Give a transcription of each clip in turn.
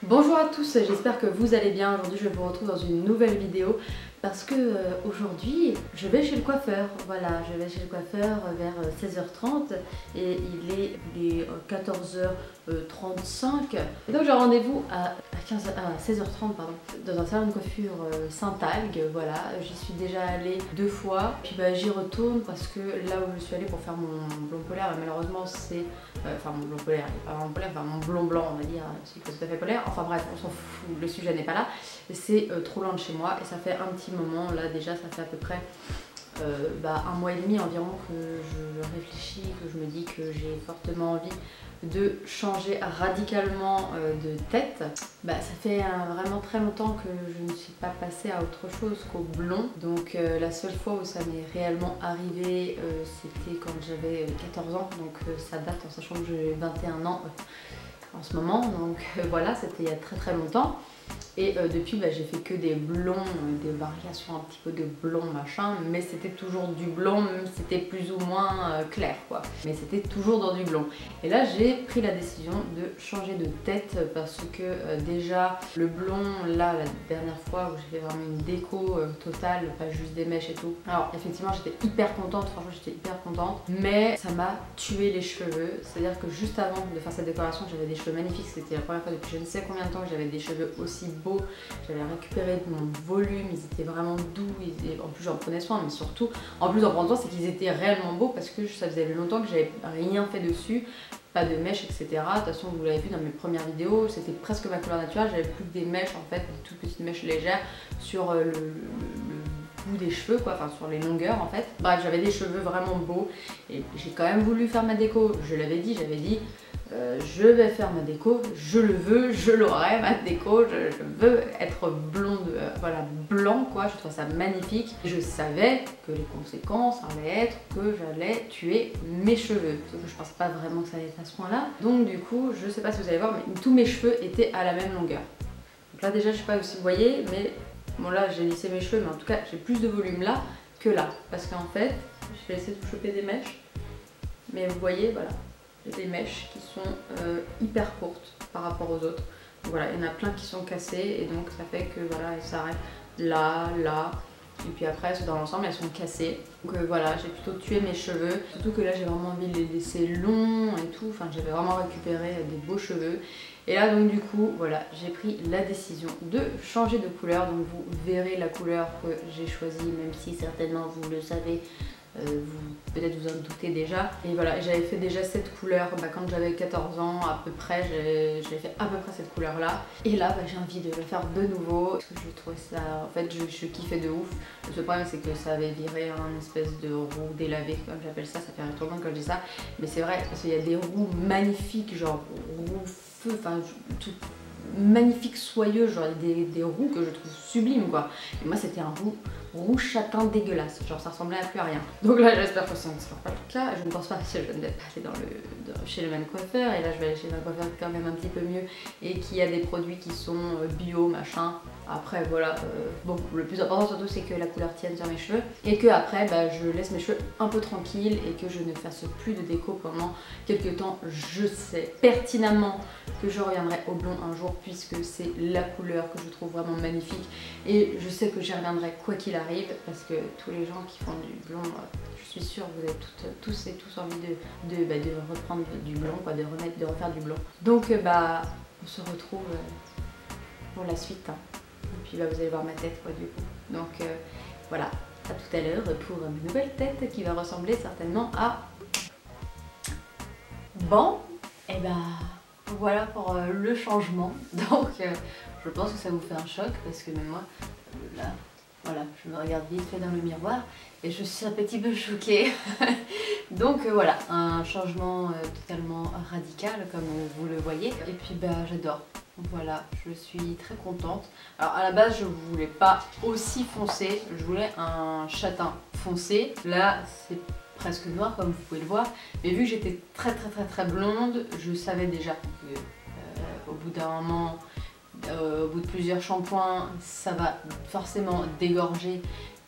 Bonjour à tous, j'espère que vous allez bien. Aujourd'hui je vous retrouve dans une nouvelle vidéo parce que aujourd'hui je vais chez le coiffeur. Voilà, je vais chez le coiffeur vers 16h30 et il est 14h35. Et donc j'ai rendez-vous à 16h30 pardon, dans un salon de coiffure Saint-Algue. Voilà, j'y suis déjà allée 2 fois. Puis j'y retourne parce que là où je suis allée pour faire mon blond polaire, malheureusement c'est... enfin mon blond polaire, pas mon polaire, enfin mon blond blanc on va dire, c'est pas tout à fait polaire. Enfin bref, on s'en fout, le sujet n'est pas là. C'est trop loin de chez moi et ça fait un petit moment, là déjà ça fait à peu près un mois et demi environ que je réfléchis, que je me dis que j'ai fortement envie de changer radicalement de tête. Ça fait vraiment très longtemps que je ne suis pas passée à autre chose qu'au blond. Donc la seule fois où ça m'est réellement arrivé, c'était quand j'avais 14 ans. Donc ça date en sachant que j'ai 21 ans en ce moment. Donc voilà, c'était il y a très longtemps. Et depuis j'ai fait que des blonds, des variations un petit peu de blond machin, mais c'était toujours du blond, même si c'était plus ou moins clair quoi. Mais c'était toujours dans du blond. Et là j'ai pris la décision de changer de tête parce que déjà le blond, là la dernière fois où j'ai fait vraiment une déco totale, pas juste des mèches et tout. Alors effectivement j'étais hyper contente, franchement j'étais hyper contente, mais ça m'a tué les cheveux. C'est-à-dire que juste avant de faire cette décoration j'avais des cheveux magnifiques, c'était la première fois depuis je ne sais combien de temps que j'avais des cheveux aussi beaux. J'avais récupéré mon volume, ils étaient vraiment doux, en plus j'en prenais soin, mais surtout, en plus en prenant soin, c'est qu'ils étaient réellement beaux parce que ça faisait longtemps que j'avais rien fait dessus, pas de mèches, etc. De toute façon, vous l'avez vu dans mes premières vidéos, c'était presque ma couleur naturelle, j'avais plus que des mèches en fait, des toutes petites mèches légères sur le bout des cheveux quoi, enfin sur les longueurs en fait. Bref, j'avais des cheveux vraiment beaux et j'ai quand même voulu faire ma déco, je l'avais dit, j'avais dit je vais faire ma déco, je le veux, je l'aurai ma déco, je veux être blonde, voilà, blanc quoi, je trouve ça magnifique. Je savais que les conséquences allaient être que j'allais tuer mes cheveux, sauf que je pense pas vraiment que ça allait être à ce point là. Donc du coup, je sais pas si vous allez voir, mais tous mes cheveux étaient à la même longueur. Donc là déjà, je sais pas si vous voyez, mais bon là j'ai lissé mes cheveux, mais en tout cas j'ai plus de volume là que là. Parce qu'en fait, je vais essayer de choper des mèches, mais vous voyez, voilà. Des mèches qui sont hyper courtes par rapport aux autres. Donc voilà, il y en a plein qui sont cassées et donc ça fait que voilà, elles s'arrêtent là, là. Et puis après, dans l'ensemble, elles sont cassées. Donc voilà, j'ai plutôt tué mes cheveux. Surtout que là, j'ai vraiment envie de les laisser longs et tout. Enfin, j'avais vraiment récupéré des beaux cheveux. Et là, donc du coup, voilà, j'ai pris la décision de changer de couleur. Donc vous verrez la couleur que j'ai choisie, même si certainement vous le savez. Peut-être vous en doutez déjà. Et voilà, j'avais fait déjà cette couleur quand j'avais 14 ans à peu près, j'avais fait à peu près cette couleur là. Et là j'ai envie de le faire de nouveau parce que je trouvais ça, en fait je kiffais de ouf. Le seul problème c'est que ça avait viré un espèce de roux délavé comme j'appelle ça, ça fait un trop long quand je dis ça. Mais c'est vrai parce qu'il y a des roux magnifiques, genre roux feu, enfin tout magnifique, soyeux, genre des roux que je trouve sublimes quoi. Et moi c'était un roux châtain dégueulasse, genre ça ressemblait à plus à rien. Donc là j'espère que ça ne sera pas le cas, je ne pense pas parce que je ne vais pas aller chez le même coiffeur et là je vais aller chez un coiffeur quand même un petit peu mieux et qui a des produits qui sont bio machin. Après voilà, bon le plus important surtout c'est que la couleur tienne sur mes cheveux et que après je laisse mes cheveux un peu tranquilles et que je ne fasse plus de déco pendant quelques temps. Je sais pertinemment que je reviendrai au blond un jour puisque c'est la couleur que je trouve vraiment magnifique et je sais que j'y reviendrai quoi qu'il arrive parce que tous les gens qui font du blond, je suis sûre que vous avez tous et tous envie de reprendre du blond, quoi, de refaire du blond. Donc on se retrouve pour la suite hein. Et puis vous allez voir ma tête quoi du coup. Donc voilà, à tout à l'heure pour une nouvelle tête qui va ressembler certainement à... Bon, et voilà pour le changement. Donc je pense que ça vous fait un choc parce que même moi, là, voilà, je me regarde vite fait dans le miroir et je suis un petit peu choquée. Donc voilà, un changement totalement radical comme vous le voyez. Et puis j'adore. Voilà, je suis très contente. Alors à la base je voulais pas aussi foncé, je voulais un châtain foncé. Là c'est presque noir comme vous pouvez le voir. Mais vu que j'étais très blonde, je savais déjà que au bout d'un moment, au bout de plusieurs shampoings, ça va forcément dégorger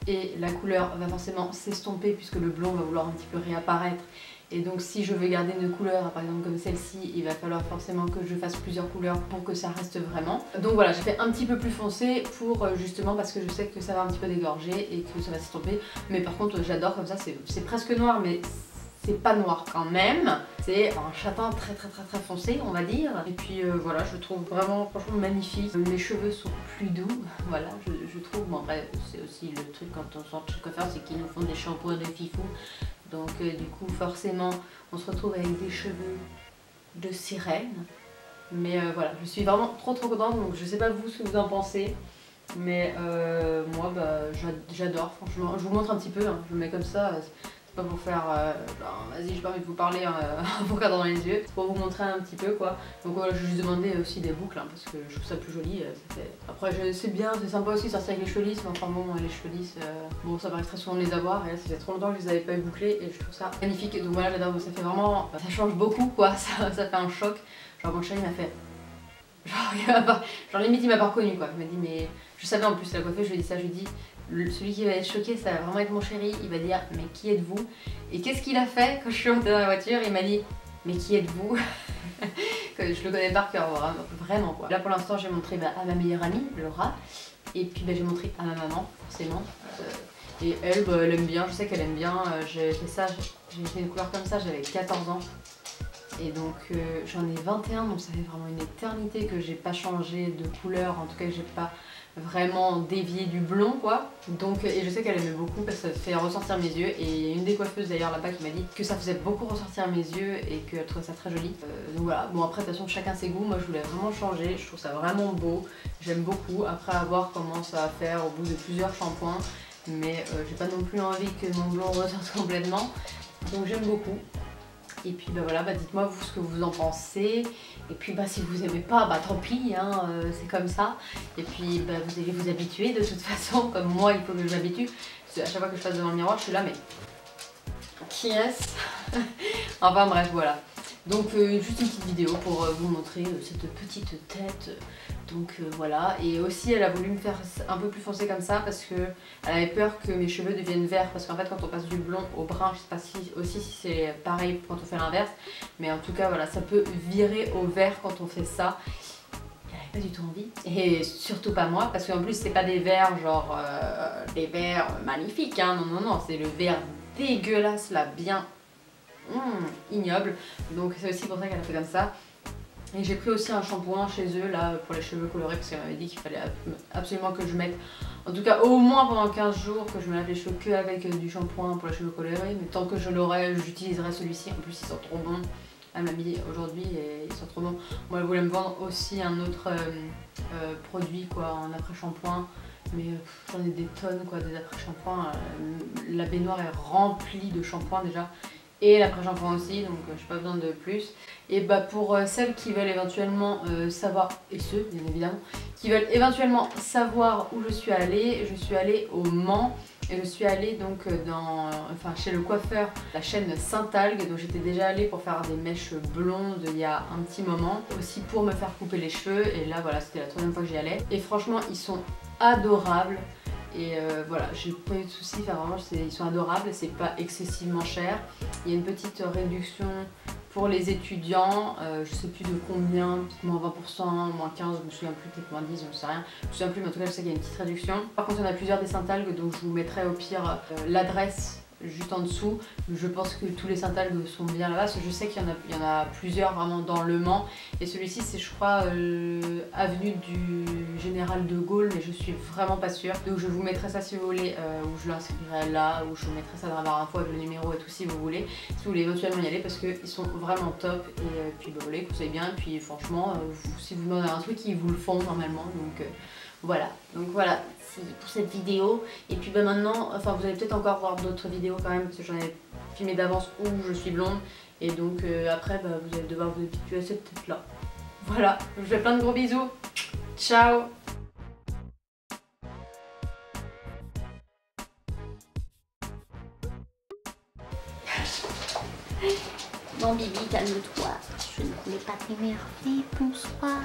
et la couleur va forcément s'estomper puisque le blond va vouloir un petit peu réapparaître Et donc si je veux garder une couleur, par exemple comme celle-ci, il va falloir forcément que je fasse plusieurs couleurs pour que ça reste vraiment. Donc voilà, j'ai fait un petit peu plus foncé pour justement parce que je sais que ça va un petit peu dégorger et que ça va s'estomper. Mais par contre j'adore comme ça, c'est presque noir mais c'est pas noir quand même. C'est un châtain très foncé on va dire. Et puis voilà, je trouve vraiment franchement magnifique. Mes cheveux sont plus doux, voilà, je trouve. Bon après c'est aussi le truc quand on sort chez le coiffeur, c'est qu'ils nous font des shampoings de fifou. Donc du coup forcément on se retrouve avec des cheveux de sirène. Mais voilà, je suis vraiment trop contente. Donc je sais pas vous ce que vous en pensez. Mais moi bah, j'adore franchement. Je vous montre un petit peu, hein. Je le mets comme ça. Pas pour faire vas-y j'ai pas envie de vous parler en vous regardant dans les yeux, c'est pour vous montrer un petit peu quoi. Donc voilà, je vais juste demander aussi des boucles hein, parce que je trouve ça plus joli. Ça fait... Après c'est bien, c'est sympa aussi de sortir avec les cheveux lisses, mais enfin bon les cheveux lisses, bon ça m'arrive très souvent de les avoir et là ça fait trop longtemps que je les avais pas eu bouclés et je trouve ça magnifique. Donc voilà j'adore, ça fait vraiment, ça change beaucoup quoi, ça fait un choc. Genre mon chat il m'a fait... Genre limite il m'a pas reconnu quoi, il m'a dit mais... Je savais en plus la coiffeuse, je lui ai dit ça, je lui ai dit celui qui va être choqué ça va vraiment être mon chéri, il va dire mais qui êtes-vous? Et qu'est-ce qu'il a fait quand je suis montée dans la voiture? Il m'a dit mais qui êtes-vous? Que je le connais par cœur vraiment quoi. Là pour l'instant j'ai montré à ma meilleure amie Laura et puis j'ai montré à ma maman forcément et elle, elle aime bien, je sais qu'elle aime bien. J'ai fait ça, j'ai fait une couleur comme ça, j'avais 14 ans. Et donc j'en ai 21, donc ça fait vraiment une éternité que j'ai pas changé de couleur, en tout cas que j'ai pas vraiment dévié du blond quoi. Donc, et je sais qu'elle aimait beaucoup parce que ça fait ressortir mes yeux. Et il y a une des coiffeuses d'ailleurs là-bas qui m'a dit que ça faisait beaucoup ressortir mes yeux et qu'elle trouvait ça très joli. Donc voilà, bon après de toute façon chacun ses goûts, moi je voulais vraiment changer, je trouve ça vraiment beau, j'aime beaucoup. Après à voir comment ça va faire au bout de plusieurs shampoings, mais j'ai pas non plus envie que mon blond ressorte complètement. Donc j'aime beaucoup. Et puis bah voilà, dites-moi vous ce que vous en pensez. Et puis si vous aimez pas, tant pis, hein, c'est comme ça. Et puis vous allez vous habituer de toute façon, comme moi il faut que je m'habitue. Parce que à chaque fois que je passe devant le miroir, je suis là mais qui est-ce? Enfin bref voilà. Donc juste une petite vidéo pour vous montrer cette petite tête. Donc voilà, et aussi elle a voulu me faire un peu plus foncé comme ça parce qu'elle avait peur que mes cheveux deviennent verts. Parce qu'en fait quand on passe du blond au brun, je sais pas si c'est pareil quand on fait l'inverse. Mais en tout cas voilà, ça peut virer au vert quand on fait ça. Elle avait pas du tout envie. Et surtout pas moi, parce qu'en plus c'est pas des verts genre des verts magnifiques, hein. Non, c'est le vert dégueulasse là, bien ignoble. Donc c'est aussi pour ça qu'elle a fait comme ça. Et j'ai pris aussi un shampoing chez eux là pour les cheveux colorés parce qu'elle m'avait dit qu'il fallait absolument que je mette, en tout cas au moins pendant 15 jours, que je me lave les cheveux que avec du shampoing pour les cheveux colorés. Mais tant que je l'aurai, j'utiliserai celui-ci. En plus il sent trop bon. Elle m'a mis aujourd'hui et il sent trop bon. Moi elle voulait me vendre aussi un autre produit quoi, en après-shampoing. Mais j'en ai des tonnes quoi, des après-shampoings. La baignoire est remplie de shampoing déjà. Et l'après-shampoing aussi, donc je n'ai pas besoin de plus. Et pour celles qui veulent éventuellement savoir, et ceux bien évidemment, qui veulent éventuellement savoir où je suis allée au Mans. Et je suis allée donc chez le coiffeur, la chaîne Saint-Algue. Donc j'étais déjà allée pour faire des mèches blondes il y a un petit moment. Aussi pour me faire couper les cheveux. Et là voilà, c'était la troisième fois que j'y allais. Et franchement, ils sont adorables. Et voilà, j'ai pas eu de soucis, enfin vraiment ils sont adorables, c'est pas excessivement cher. Il y a une petite réduction pour les étudiants, je sais plus de combien, peut-être moins 20%, moins 15%, je me souviens plus, peut-être moins 10%, je sais rien. Je me souviens plus, mais en tout cas je sais qu'il y a une petite réduction. Par contre il y en a plusieurs des Saint-Algue, donc je vous mettrai au pire l'adresse juste en dessous. Je pense que tous les Saint-Algue sont bien là-bas, parce que je sais qu'il y en a plusieurs vraiment dans Le Mans. Et celui-ci c'est je crois avenue du Général de Gaulle, mais je suis vraiment pas sûre. Donc je vous mettrai ça si vous voulez, ou je l'inscrirai là, ou je vous mettrai ça dans la barre info avec le numéro et tout si vous voulez. Si vous voulez éventuellement y aller, parce qu'ils sont vraiment top. Et puis vous les conseillez bien, et puis franchement, si vous demandez un truc, ils vous le font normalement. Donc voilà, pour cette vidéo. Et puis maintenant, vous allez peut-être encore voir d'autres vidéos quand même, parce que j'en ai filmé d'avance où je suis blonde. Et donc après, vous allez devoir vous habituer à cette tête là. Voilà, je vous fais plein de gros bisous. Ciao. Bon Bibi, calme-toi, je ne voulais pas t'énerver, bonsoir.